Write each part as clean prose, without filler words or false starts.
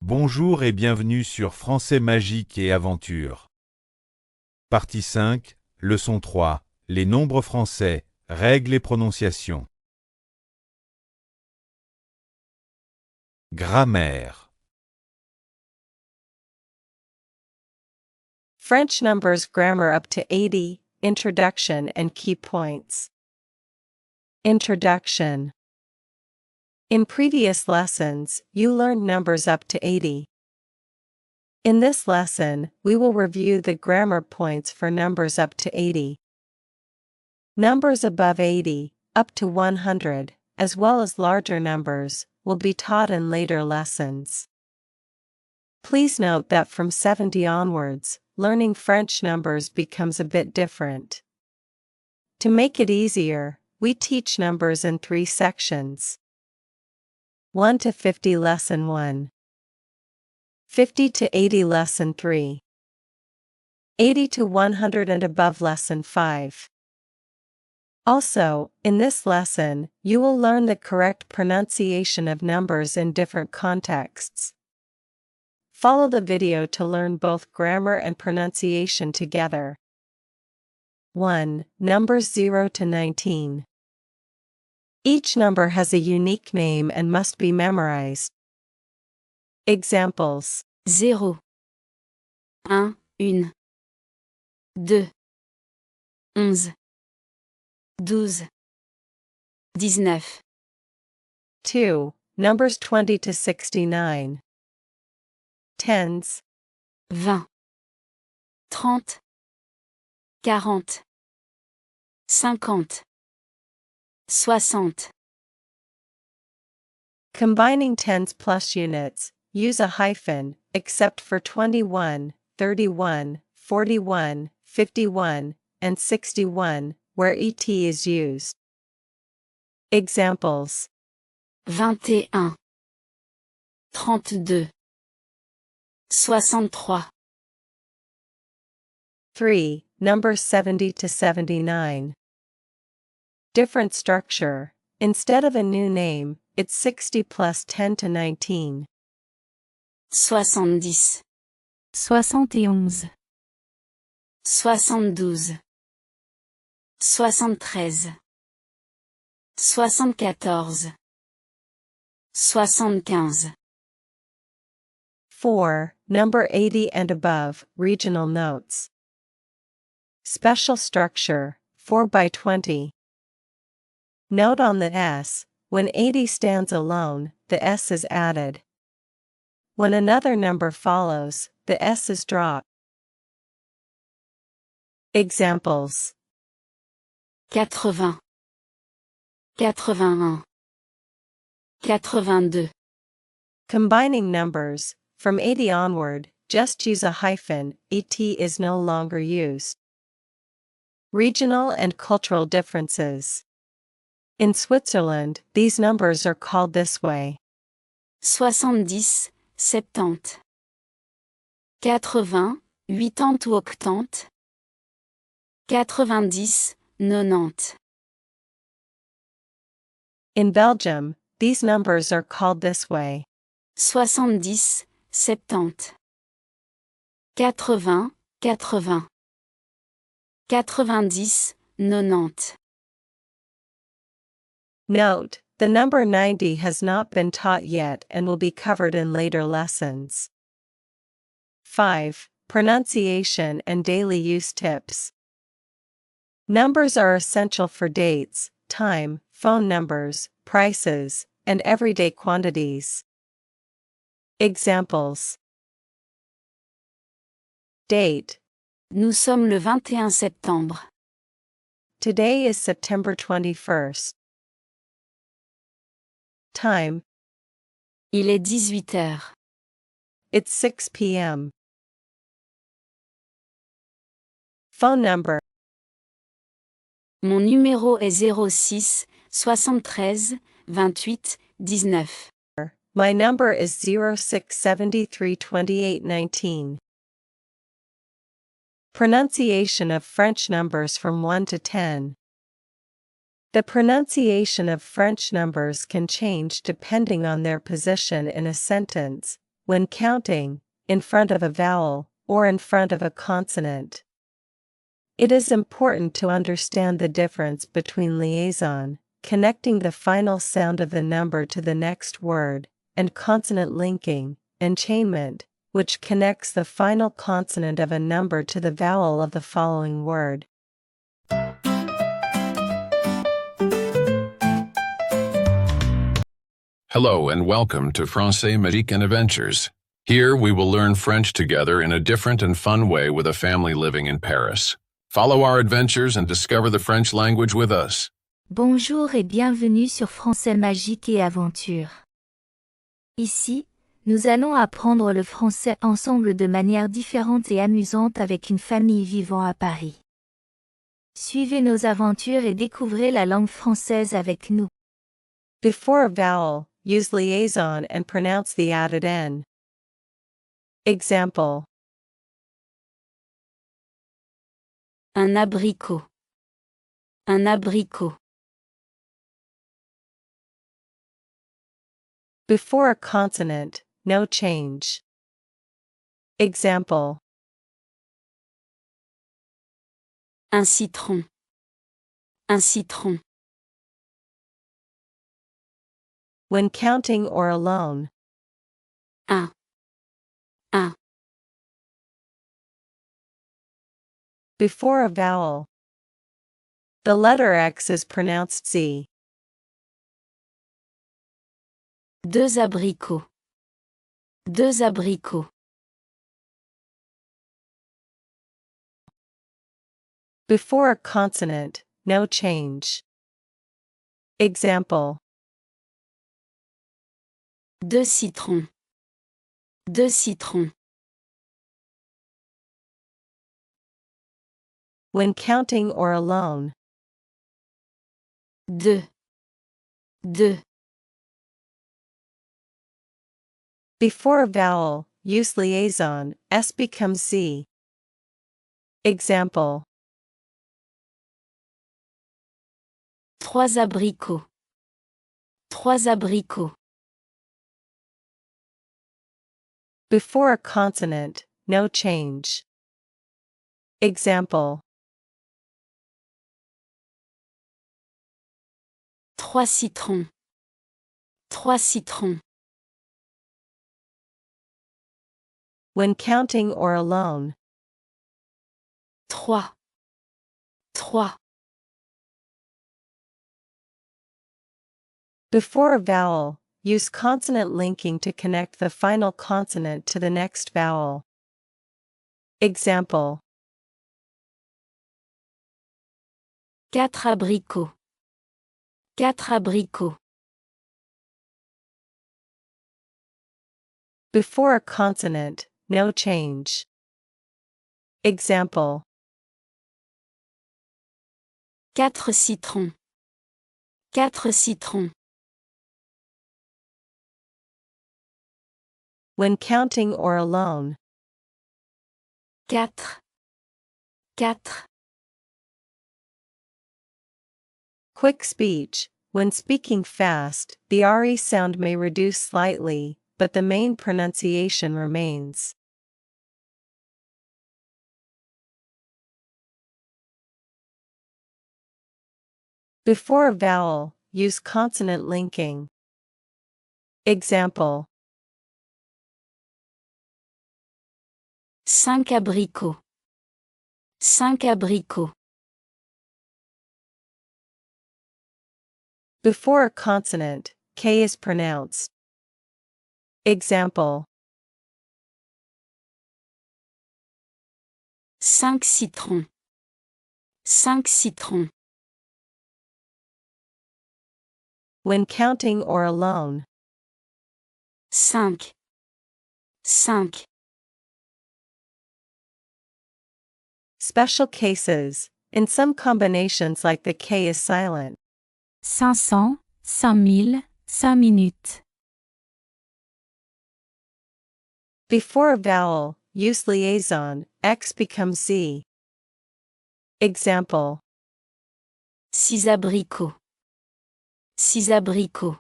Bonjour et bienvenue sur Français Magique et Aventure. Partie 5, leçon 3, les nombres français, règles et prononciation. Grammaire. French numbers grammar up to 80, introduction and key points. Introduction. In previous lessons, you learned numbers up to 80. In this lesson, we will review the grammar points for numbers up to 80. Numbers above 80, up to 100, as well as larger numbers, will be taught in later lessons. Please note that from 70 onwards, learning French numbers becomes a bit different. To make it easier, we teach numbers in 3 sections. 1 to 50 Lesson 1. 50 to 80 Lesson 3. 80 to 100 and above Lesson 5. Also, in this lesson, you will learn the correct pronunciation of numbers in different contexts. Follow the video to learn both grammar and pronunciation together. 1. Numbers 0 to 19. Each number has a unique name and must be memorized. Examples: 0, 1, 2, 11, 12, 19. 2. Numbers 20 to 69. Tens: 20, 30, 40, 50, 60. Combining tens plus units, use a hyphen, except for 21, 31, 41, 51, and 61, where ET is used. Examples: 21, 32, 63. 3. Numbers 70 to 79. Different structure. Instead of a new name, it's 60 plus 10 to 19. 70, 71, 72, 73, 74, 75. 4. Number 80 and above, regional notes. Special structure, 4 by 20. Note on the S, when 80 stands alone, the S is added. When another number follows, the S is dropped. Examples: 80, 81, 82. Combining numbers, from 80 onward, just use a hyphen, ET is no longer used. Regional and cultural differences. In Switzerland, these numbers are called this way: 70, 70. 80, 80 ou 80. 90, 90. In Belgium, these numbers are called this way: 70, 70. 80, 80. 90, 90. Note, the number 90 has not been taught yet and will be covered in later lessons. 5. Pronunciation and daily use tips. Numbers are essential for dates, time, phone numbers, prices, and everyday quantities. Examples: Date: Nous sommes le 21 septembre. Today is September 21st. Time: Il est 18 heures. It's 6 p.m. Phone number: Mon numéro est 06 73 28 19. My number is 0673 28 19. Pronunciation of French numbers from 1 to 10. The pronunciation of French numbers can change depending on their position in a sentence, when counting, in front of a vowel, or in front of a consonant. It is important to understand the difference between liaison, connecting the final sound of the number to the next word, and consonant linking, enchainment, which connects the final consonant of a number to the vowel of the following word. Hello and welcome to Français Magique and Adventures. Here we will learn French together in a different and fun way with a family living in Paris. Follow our adventures and discover the French language with us. Bonjour et bienvenue sur Français Magique et Aventure. Ici, nous allons apprendre le français ensemble de manière différente et amusante avec une famille vivant à Paris. Suivez nos aventures et découvrez la langue française avec nous. Before a vowel, use liaison and pronounce the added N. Example: Un abricot. Un abricot. Before a consonant, no change. Example: Un citron. Un citron. when counting or alone. Un. Un. Before a vowel. The letter X is pronounced Z. Deux abricots. Deux abricots. Before a consonant, no change. Example: Deux citrons. Deux citrons. when counting or alone. Deux. Deux. Before a vowel, use liaison, S becomes Z. Example: Trois abricots. Trois abricots. Before a consonant, no change. Example: Trois citrons. Trois citrons. when counting or alone. Trois. Trois. Before a vowel, use consonant linking to connect the final consonant to the next vowel. Example: Quatre abricots. Quatre abricots. Before a consonant, no change. Example: Quatre citrons. Quatre citrons. when counting or alone. Quatre. Quatre. Quick speech: when speaking fast, the RE sound may reduce slightly, but the main pronunciation remains. Before a vowel, use consonant linking. Example: Cinq abricots. Cinq abricots. Before a consonant, K is pronounced. Example: Cinq citrons. Cinq citrons. when counting or alone. Cinq. Cinq. Special cases: in some combinations like the K is silent. 500, 5000, 5 minutes. Before a vowel, use liaison, X becomes Z. Example: Six abricots. Six abricots.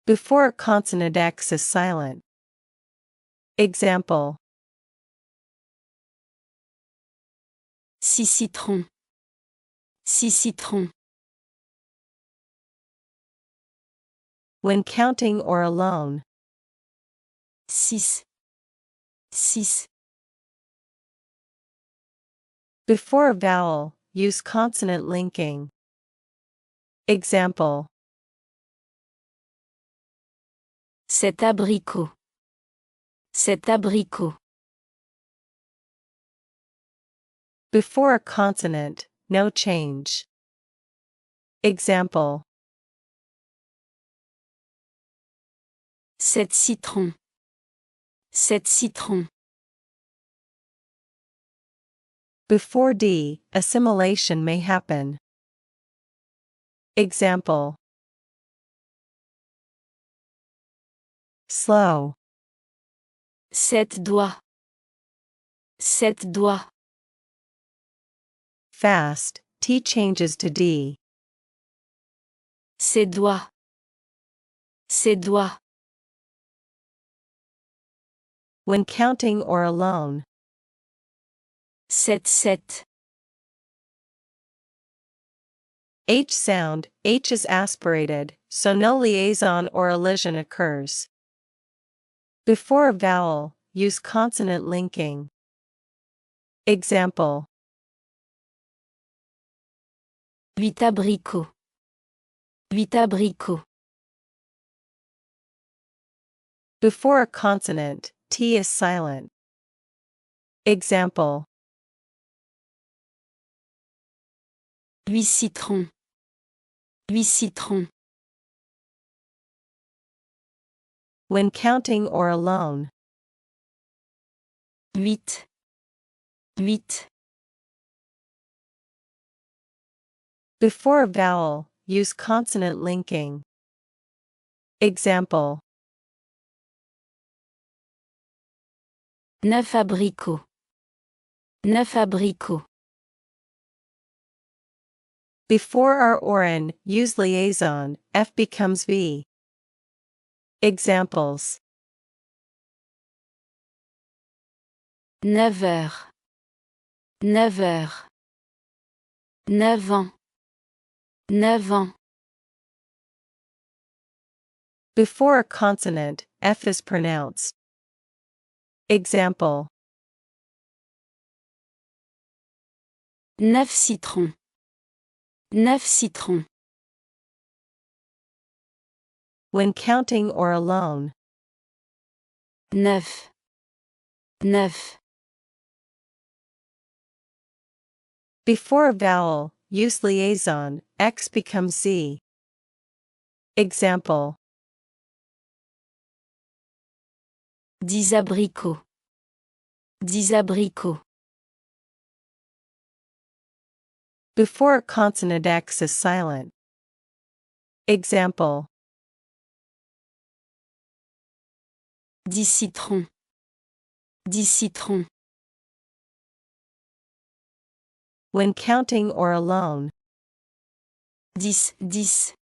Before a consonant X is silent. Example. 6 citrons. 6 citrons. When counting or alone. 6. 6. Before a vowel, use consonant linking. Example. 7 abricots. 7 abricots. Before a consonant, no change. Example. 7 citrons. 7 citrons. Before D, assimilation may happen. Example. Slow. 7 doigts. 7 doigts. Fast, T changes to D. Ses doigts. Ses doigts. When counting or alone. 7 7. H sound, H is aspirated, so no liaison or elision occurs. Before a vowel, use consonant linking. Example. 8 abricots. 8 abricots. Before a consonant, T is silent. Example. 8 citrons. 8 citrons. When counting or alone. 8. 8. Before a vowel, use consonant linking. Example. 9 abricots. 9 abricots. Before R or N, use liaison, F becomes V. Examples. 9 heures. 9 heures. 9 ans. 9 ans. Before a consonant, F is pronounced. Example. 9 citrons. 9 citrons. When counting or alone. 9. 9. Before a vowel, use liaison, X becomes Z. Example. 10 abricots. 10 abricots. Before a consonant X is silent. Example. 10 citrons. 10 citrons. When counting or alone. 10, 10.